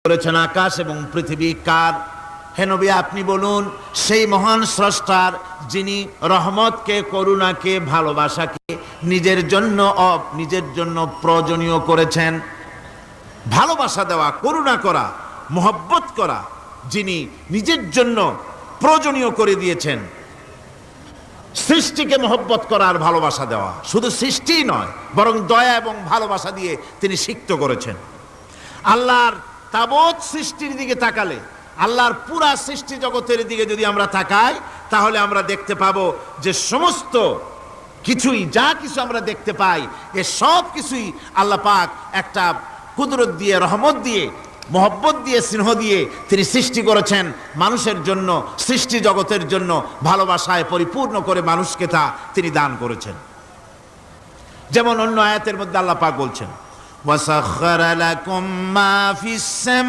করেছেন আকাশ এবং পৃথিবী কার? হে নবী, আপনি বলুন সেই মহান স্রষ্টার, যিনি রহমতকে, করুণাকে, ভালোবাসাকে নিজের জন্য প্রয়োজনীয় করেছেন। ভালোবাসা দেওয়া, করুণা করা, মহব্বত করা যিনি নিজের জন্য প্রয়োজনীয় করে দিয়েছেন। সৃষ্টিকে মহব্বত করা আর ভালোবাসা দেওয়া, শুধু সৃষ্টিই নয় বরং দয়া এবং ভালোবাসা দিয়ে তিনি সিক্ত করেছেন। আল্লাহর তাবৎ সৃষ্টির দিকে তাকালে, আল্লাহর পুরা সৃষ্টি জগতের দিকে যদি আমরা তাকাই, তাহলে আমরা দেখতে পাবো যে সমস্ত কিছুই, যা কিছু আমরা দেখতে পাই, এ সব কিছুই আল্লাহ পাক একটা কুদরত দিয়ে, রহমত দিয়ে, মহব্বত দিয়ে, স্নেহ দিয়ে তিনি সৃষ্টি করেছেন মানুষের জন্য, সৃষ্টি জগতের জন্য। ভালোবাসায় পরিপূর্ণ করে মানুষকে তা তিনি দান করেছেন। যেমন অন্য আয়াতের মধ্যে আল্লাহ পাক বলছেন, ওয়াসাখখারা লাকুম মা ফিস সামা